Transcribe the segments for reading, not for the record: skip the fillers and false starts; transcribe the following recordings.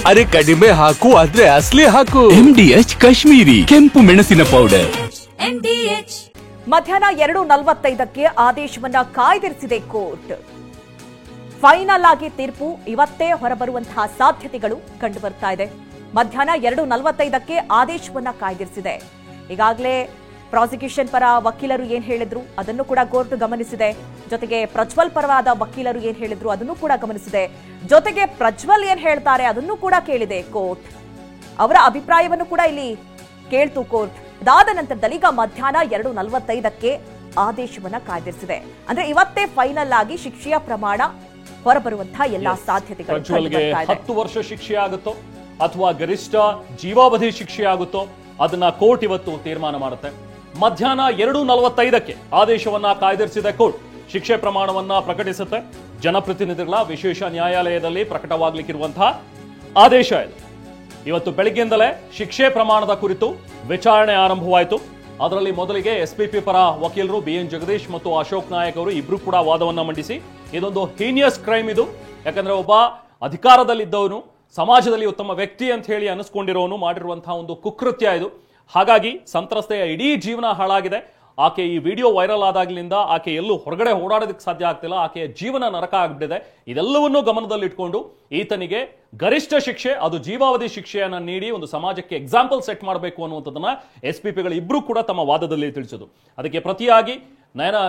ಅರೆ ಕಡಿಮೆ ಹಾಕು ಆದ್ರೆ ಅಸಲಿ ಹಾಕು. MDH ಕಾಶ್ಮೀರಿ ಕೆಂಪು ಮೆಣಸಿನ ಪೌಡರ್. ಮಧ್ಯಾಹ್ನ 2:45ಕ್ಕೆ ಆದೇಶವನ್ನ ಕಾಯ್ದಿರಿಸಿದೆ ಕೋರ್ಟ್. ಫೈನಲ್ ಆಗಿ ತೀರ್ಪು ಇವತ್ತೇ ಹೊರಬರುವಂತಹ ಸಾಧ್ಯತೆಗಳು ಕಂಡು ಬರ್ತಾ ಇದೆ. ಮಧ್ಯಾಹ್ನ 2:45ಕ್ಕೆ ಆದೇಶವನ್ನ ಕಾಯ್ದಿರಿಸಿದೆ. ಈಗಾಗಲೇ ಪ್ರಾಸಿಕ್ಯೂಷನ್ ಪರ ವಕೀಲರು ಏನ್ ಹೇಳಿದ್ರು ಅದನ್ನು ಕೂಡ ಕೋರ್ಟ್ ಗಮನಿಸಿದೆ. ಜೊತೆಗೆ ಪ್ರಜ್ವಲ್ ಪರವಾದ ವಕೀಲರು ಏನ್ ಹೇಳಿದ್ರು ಅದನ್ನು ಕೂಡ ಗಮನಿಸಿದೆ. ಜೊತೆಗೆ ಪ್ರಜ್ವಲ್ ಏನ್ ಹೇಳ್ತಾರೆ ಅದನ್ನು ಕೂಡ ಕೇಳಿದೆ ಕೋರ್ಟ್. ಅವರ ಅಭಿಪ್ರಾಯವನ್ನು ಕೂಡ ಇಲ್ಲಿ ಕೇಳ್ತು ಕೋರ್ಟ್. ಅದಾದ ನಂತರದಲ್ಲಿ ಈಗ ಮಧ್ಯಾಹ್ನ 2:45ಕ್ಕೆ ಆದೇಶವನ್ನ ಕಾಯ್ದಿರಿಸಿದೆ. ಅಂದ್ರೆ ಇವತ್ತೇ ಫೈನಲ್ ಆಗಿ ಶಿಕ್ಷೆಯ ಪ್ರಮಾಣ ಹೊರಬರುವಂತಹ ಎಲ್ಲಾ ಸಾಧ್ಯತೆಗಳು. ಪ್ರಜ್ವಲ್ಗೆ 10 ವರ್ಷ ಶಿಕ್ಷೆ ಆಗುತ್ತೋ ಅಥವಾ ಗರಿಷ್ಠ ಜೀವಾವಧಿ ಶಿಕ್ಷೆ ಆಗುತ್ತೋ ಅದನ್ನ ಕೋರ್ಟ್ ಇವತ್ತು ತೀರ್ಮಾನ ಮಾಡುತ್ತೆ. ಮಧ್ಯಾಹ್ನ 2:45ಕ್ಕೆ ಆದೇಶವನ್ನ ಕಾಯ್ದಿರಿಸಿದೆ ಕೋರ್ಟ್. ಶಿಕ್ಷೆ ಪ್ರಮಾಣವನ್ನ ಪ್ರಕಟಿಸುತ್ತೆ. ಜನಪ್ರತಿನಿಧಿಗಳ ವಿಶೇಷ ನ್ಯಾಯಾಲಯದಲ್ಲಿ ಪ್ರಕಟವಾಗಲಿಕ್ಕಿರುವಂತಹ ಆದೇಶ ಇದು. ಇವತ್ತು ಬೆಳಗ್ಗೆಯಿಂದಲೇ ಶಿಕ್ಷೆ ಪ್ರಮಾಣದ ಕುರಿತು ವಿಚಾರಣೆ ಆರಂಭವಾಯಿತು. ಅದರಲ್ಲಿ ಮೊದಲಿಗೆ SPP ಪರ ವಕೀಲರು BN ಜಗದೀಶ್ ಮತ್ತು ಅಶೋಕ್ ನಾಯಕ್ ಅವರು ಇಬ್ರು ಕೂಡ ವಾದವನ್ನ ಮಂಡಿಸಿ ಇದೊಂದು ಹೀನಿಯಸ್ ಕ್ರೈಮ್ ಇದು, ಯಾಕಂದ್ರೆ ಒಬ್ಬ ಅಧಿಕಾರದಲ್ಲಿದ್ದವನು ಸಮಾಜದಲ್ಲಿ ಉತ್ತಮ ವ್ಯಕ್ತಿ ಅಂತ ಹೇಳಿ ಅನಿಸ್ಕೊಂಡಿರೋನು ಮಾಡಿರುವಂತಹ ಒಂದು ಕುಕೃತ್ಯ ಇದು. ಹಾಗಾಗಿ ಸಂತ್ರಸ್ತೆಯ ಇಡೀ ಜೀವನ ಹಾಳಾಗಿದೆ. ಆಕೆ ಈ ವಿಡಿಯೋ ವೈರಲ್ ಆದಾಗ್ಲಿಂದ ಆಕೆ ಎಲ್ಲೂ ಹೊರಗಡೆ ಓಡಾಡೋದಕ್ಕೆ ಸಾಧ್ಯ ಆಗ್ತಿಲ್ಲ. ಆಕೆಯ ಜೀವನ ನರಕ ಆಗ್ಬಿಟ್ಟಿದೆ. ಇದೆಲ್ಲವನ್ನೂ ಗಮನದಲ್ಲಿಟ್ಕೊಂಡು ಈತನಿಗೆ ಗರಿಷ್ಠ ಶಿಕ್ಷೆ, ಅದು ಜೀವಾವಧಿ ಶಿಕ್ಷೆಯನ್ನ ನೀಡಿ ಒಂದು ಸಮಾಜಕ್ಕೆ ಎಕ್ಸಾಂಪಲ್ ಸೆಟ್ ಮಾಡಬೇಕು ಅನ್ನುವಂಥದ್ದನ್ನ SPPಗಳು ಇಬ್ರು ಕೂಡ ತಮ್ಮ ವಾದದಲ್ಲಿ ತಿಳಿಸಿದ್ರು. ಅದಕ್ಕೆ ಪ್ರತಿಯಾಗಿ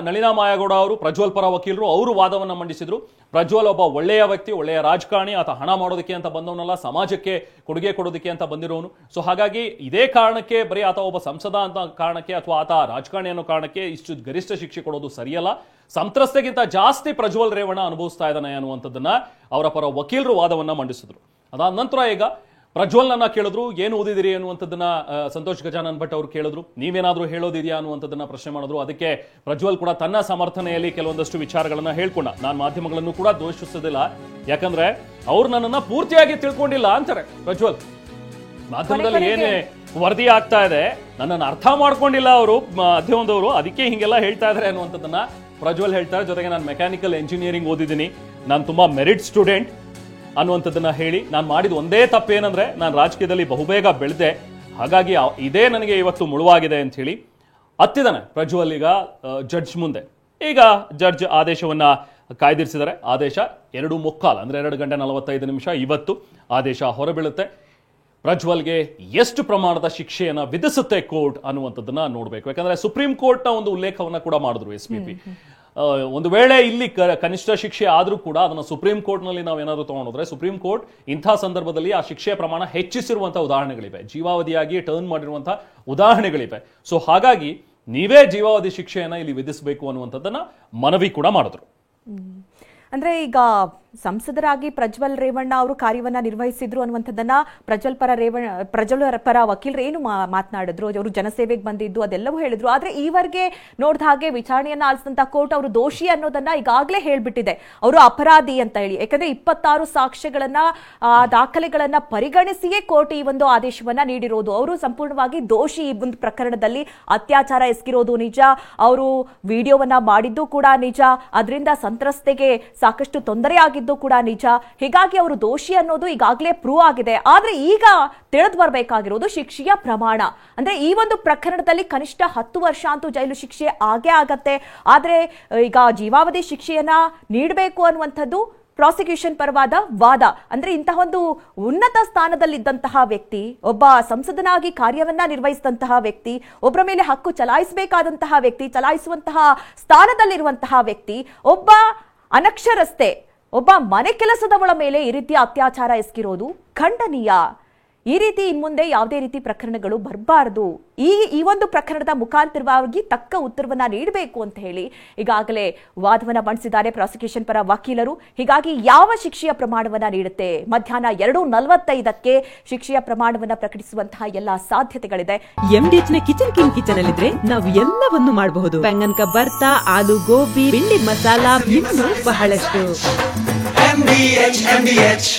ನಳಿನಾ ಮಾಯಗೌಡ ಅವರು ಪ್ರಜ್ವಲ್ ಪರ ವಕೀಲರು ಅವರು ವಾದವನ್ನ ಮಂಡಿಸಿದ್ರು. ಪ್ರಜ್ವಲ್ ಒಬ್ಬ ಒಳ್ಳೆಯ ವ್ಯಕ್ತಿ, ಒಳ್ಳೆಯ ರಾಜಕಾರಣಿ, ಆತ ಹಣ ಮಾಡೋದಕ್ಕೆ ಅಂತ ಬಂದವನಲ್ಲ, ಸಮಾಜಕ್ಕೆ ಕೊಡುಗೆ ಕೊಡೋದಕ್ಕೆ ಅಂತ ಬಂದಿರೋನು. ಸೊ ಹಾಗಾಗಿ ಇದೇ ಕಾರಣಕ್ಕೆ ಬರೀ ಆತ ಒಬ್ಬ ಸಂಸದ ಅಂತ ಕಾರಣಕ್ಕೆ ಅಥವಾ ಆತ ರಾಜಕಾರಣಿ ಅನ್ನೋ ಕಾರಣಕ್ಕೆ ಇಷ್ಟು ಗರಿಷ್ಠ ಶಿಕ್ಷೆ ಕೊಡೋದು ಸರಿಯಲ್ಲ. ಸಂತ್ರಸ್ತೆಗಿಂತ ಜಾಸ್ತಿ ಪ್ರಜ್ವಲ್ ರೇವಣ್ಣ ಅನುಭವಿಸ್ತಾ ಇದ್ದಾನೆ ಅನ್ನುವಂಥದ್ದನ್ನ ಅವರ ಪರ ವಕೀಲರು ವಾದವನ್ನ ಮಂಡಿಸಿದ್ರು. ಅದಾದ ನಂತರ ಈಗ ಪ್ರಜ್ವಲ್ನ ಕೇಳಿದ್ರು, ಏನು ಓದಿದಿರಿ ಅನ್ನುವಂಥದ್ದನ್ನ ಸಂತೋಷ್ ಗಜಾನನ್ ಭಟ್ ಅವರು ಕೇಳಿದ್ರು. ನೀವೇನಾದ್ರೂ ಹೇಳೋದಿದೆಯಾ ಅನ್ನುವಂಥದ್ದನ್ನ ಪ್ರಶ್ನೆ ಮಾಡಿದ್ರು. ಅದಕ್ಕೆ ಪ್ರಜ್ವಲ್ ಕೂಡ ತನ್ನ ಸಮರ್ಥನೆಯಲ್ಲಿ ಕೆಲವೊಂದಷ್ಟು ವಿಚಾರಗಳನ್ನ ಹೇಳ್ಕೊಂಡ. ನಾನು ಮಾಧ್ಯಮಗಳನ್ನು ಕೂಡ ದೋಷಿಸೋದಿಲ್ಲ, ಯಾಕಂದ್ರೆ ಅವ್ರು ನನ್ನನ್ನ ಪೂರ್ತಿಯಾಗಿ ತಿಳ್ಕೊಂಡಿಲ್ಲ ಅಂತಾರೆ ಪ್ರಜ್ವಲ್. ಮಾಧ್ಯಮದಲ್ಲಿ ಏನೇ ವರದಿ ಆಗ್ತಾ ಇದೆ ನನ್ನನ್ನು ಅರ್ಥ ಮಾಡ್ಕೊಂಡಿಲ್ಲ ಅವರು ಮಾಧ್ಯಮದವರು, ಅದಕ್ಕೆ ಹಿಂಗೆಲ್ಲ ಹೇಳ್ತಾ ಇದಾರೆ ಅನ್ನುವಂಥದ್ದನ್ನ ಪ್ರಜ್ವಲ್ ಹೇಳ್ತಾರೆ. ಜೊತೆಗೆ ನಾನು ಮೆಕ್ಯಾನಿಕಲ್ ಎಂಜಿನಿಯರಿಂಗ್ ಓದಿದ್ದೀನಿ, ನಾನು ತುಂಬಾ ಮೆರಿಟ್ ಸ್ಟೂಡೆಂಟ್ ಅನ್ನುವಂಥದ್ದನ್ನ ಹೇಳಿ, ನಾನು ಮಾಡಿದ ಒಂದೇ ತಪ್ಪೇನಂದ್ರೆ ನಾನು ರಾಜಕೀಯದಲ್ಲಿ ಬಹುಬೇಗ ಬೆಳೆದೆ, ಹಾಗಾಗಿ ಇದೇ ನನಗೆ ಇವತ್ತು ಮುಳುವಾಗಿದೆ ಅಂತ ಹೇಳಿ ಹತ್ತಿದಾನೆ ಪ್ರಜ್ವಲ್ ಈಗ ಜಡ್ಜ್ ಮುಂದೆ. ಈಗ ಜಡ್ಜ್ ಆದೇಶವನ್ನ ಕಾಯ್ದಿರಿಸಿದರೆ. ಆದೇಶ 2:45 ಅಂದ್ರೆ 2:45 ಇವತ್ತು ಆದೇಶ ಹೊರಬೀಳುತ್ತೆ. ಪ್ರಜ್ವಲ್ಗೆ ಎಷ್ಟು ಪ್ರಮಾಣದ ಶಿಕ್ಷೆಯನ್ನ ವಿಧಿಸುತ್ತೆ ಕೋರ್ಟ್ ಅನ್ನುವಂಥದ್ದನ್ನ ನೋಡ್ಬೇಕು. ಯಾಕಂದ್ರೆ ಸುಪ್ರೀಂ ಕೋರ್ಟ್ನ ಒಂದು ಉಲ್ಲೇಖವನ್ನ ಕೂಡ ಮಾಡಿದ್ರು SPP. ಒಂದು ವೇಳೆ ಇಲ್ಲಿ ಕನಿಷ್ಠ ಶಿಕ್ಷೆ ಆದ್ರೂ ಕೂಡ ಅದನ್ನ ಸುಪ್ರೀಂ ಕೋರ್ಟ್ ನಲ್ಲಿ ನಾವು ಏನಾದ್ರು ತಗೊಂಡ್ರೆ ಸುಪ್ರೀಂ ಕೋರ್ಟ್ ಇಂಥ ಸಂದರ್ಭದಲ್ಲಿ ಆ ಶಿಕ್ಷೆಯ ಪ್ರಮಾಣ ಹೆಚ್ಚಿಸಿರುವಂತಹ ಉದಾಹರಣೆಗಳಿವೆ, ಜೀವಾವಧಿಯಾಗಿ ಟರ್ನ್ ಮಾಡಿರುವಂತಹ ಉದಾಹರಣೆಗಳಿವೆ. ಸೊ ಹಾಗಾಗಿ ನೀವೇ ಜೀವಾವಧಿ ಶಿಕ್ಷೆಯನ್ನ ಇಲ್ಲಿ ವಿಧಿಸಬೇಕು ಅನ್ನುವಂಥದ್ದನ್ನ ಮನವಿ ಕೂಡ ಮಾಡಿದ್ರು. ಅಂದ್ರೆ ಈಗ ಸಂಸದರಾಗಿ ಪ್ರಜ್ವಲ್ ರೇವಣ್ಣ ಅವರು ಕಾರ್ಯವನ್ನ ನಿರ್ವಹಿಸಿದ್ರು ಅನ್ನುವಂಥದ್ದನ್ನ ಪ್ರಜ್ವಲ್ ಪರ ವಕೀಲರು ಏನು ಮಾತನಾಡಿದ್ರು, ಅವರು ಜನಸೇವೆಗೆ ಬಂದಿದ್ದು ಅದೆಲ್ಲವೂ ಹೇಳಿದ್ರು. ಆದ್ರೆ ಈವರೆಗೆ ನೋಡಿದ ಹಾಗೆ ವಿಚಾರಣೆಯನ್ನ ಆಲಿಸಿದಂತ ಕೋರ್ಟ್ ಅವರು ದೋಷಿ ಅನ್ನೋದನ್ನ ಈಗಾಗಲೇ ಹೇಳ್ಬಿಟ್ಟಿದೆ, ಅವರು ಅಪರಾಧಿ ಅಂತ ಹೇಳಿ. ಯಾಕಂದ್ರೆ 26 ಸಾಕ್ಷ್ಯಗಳನ್ನ ದಾಖಲೆಗಳನ್ನ ಪರಿಗಣಿಸಿಯೇ ಕೋರ್ಟ್ ಈ ಒಂದು ಆದೇಶವನ್ನ ನೀಡಿರೋದು. ಅವರು ಸಂಪೂರ್ಣವಾಗಿ ದೋಷಿ ಈ ಒಂದು ಪ್ರಕರಣದಲ್ಲಿ. ಅತ್ಯಾಚಾರ ಎಸಗಿರೋದು ನಿಜ, ಅವರು ವಿಡಿಯೋವನ್ನ ಮಾಡಿದ್ದು ಕೂಡ ನಿಜ, ಅದರಿಂದ ಸಂತ್ರಸ್ತೆಗೆ ಸಾಕಷ್ಟು ತೊಂದರೆ ಆಗಿದ್ದು ಕೂಡ ನಿಜ. ಹೀಗಾಗಿ ಅವರು ದೋಷಿ ಅನ್ನೋದು ಈಗಾಗಲೇ ಪ್ರೂವ್ ಆಗಿದೆ. ಆದ್ರೆ ಈಗ ತಿಳಿದು ಬರಬೇಕಾಗಿರೋದು ಶಿಕ್ಷೆಯ ಪ್ರಮಾಣ. ಅಂದ್ರೆ ಈ ಒಂದು ಪ್ರಕರಣದಲ್ಲಿ ಕನಿಷ್ಠ 10 ವರ್ಷ ಅಂತೂ ಜೈಲು ಶಿಕ್ಷೆ ಆಗೇ ಆಗತ್ತೆ. ಆದ್ರೆ ಈಗ ಜೀವಾವಧಿ ಶಿಕ್ಷೆಯನ್ನ ನೀಡಬೇಕು ಅನ್ನುವಂಥದ್ದು ಪ್ರಾಸಿಕ್ಯೂಷನ್ ಪರವಾದ ವಾದ. ಅಂದ್ರೆ ಇಂತಹ ಒಂದು ಉನ್ನತ ಸ್ಥಾನದಲ್ಲಿದ್ದಂತಹ ವ್ಯಕ್ತಿ, ಒಬ್ಬ ಸಂಸದನಾಗಿ ಕಾರ್ಯವನ್ನ ನಿರ್ವಹಿಸಿದಂತಹ ವ್ಯಕ್ತಿ, ಒಬ್ಬರ ಮೇಲೆ ಹಕ್ಕು ಚಲಾಯಿಸಬೇಕಾದಂತಹ ವ್ಯಕ್ತಿ, ಚಲಾಯಿಸುವಂತಹ ಸ್ಥಾನದಲ್ಲಿರುವಂತಹ ವ್ಯಕ್ತಿ, ಒಬ್ಬ ಅನಕ್ಷರಸ್ತೆ, ಒಬ್ಬ ಮನೆ ಕೆಲಸದವಳ ಮೇಲೆ ಈ ರೀತಿಯ ಅತ್ಯಾಚಾರ ಎಸಗಿರೋದು ಖಂಡನೀಯ. ಈ ರೀತಿ ಇನ್ಮುಂದೆ ಯಾವುದೇ ರೀತಿ ಪ್ರಕರಣಗಳು ಬರಬಾರದು. ಈ ಒಂದು ಪ್ರಕರಣದ ಮುಖಾಂತರವಾಗಿ ತಕ್ಕ ಉತ್ತರವನ್ನ ನೀಡಬೇಕು ಅಂತ ಹೇಳಿ ಈಗಾಗಲೇ ವಾದವನ್ನ ಮಂಡಿಸಿದ್ದಾರೆ ಪ್ರಾಸಿಕ್ಯೂಷನ್ ಪರ ವಕೀಲರು. ಹೀಗಾಗಿ ಯಾವ ಶಿಕ್ಷೆಯ ಪ್ರಮಾಣವನ್ನ ನೀಡುತ್ತೆ, ಮಧ್ಯಾಹ್ನ 2:45ಕ್ಕೆ ಶಿಕ್ಷೆಯ ಪ್ರಮಾಣವನ್ನ ಪ್ರಕಟಿಸುವಂತಹ ಎಲ್ಲಾ ಸಾಧ್ಯತೆಗಳಿದೆ. MDH ನ ಕಿಚನ್ ಅಲ್ಲಿದ್ರೆ ನಾವು ಎಲ್ಲವನ್ನು ಮಾಡಬಹುದು. ಬೆಂಗನ್ ಕಾ ಬರ್ತಾ, ಆಲೂ ಗೋಬಿ, ಬಿಂಡಿ ಮಸಾಲಾ, ಇನ್ನೂ ಬಹಳಷ್ಟು. MDH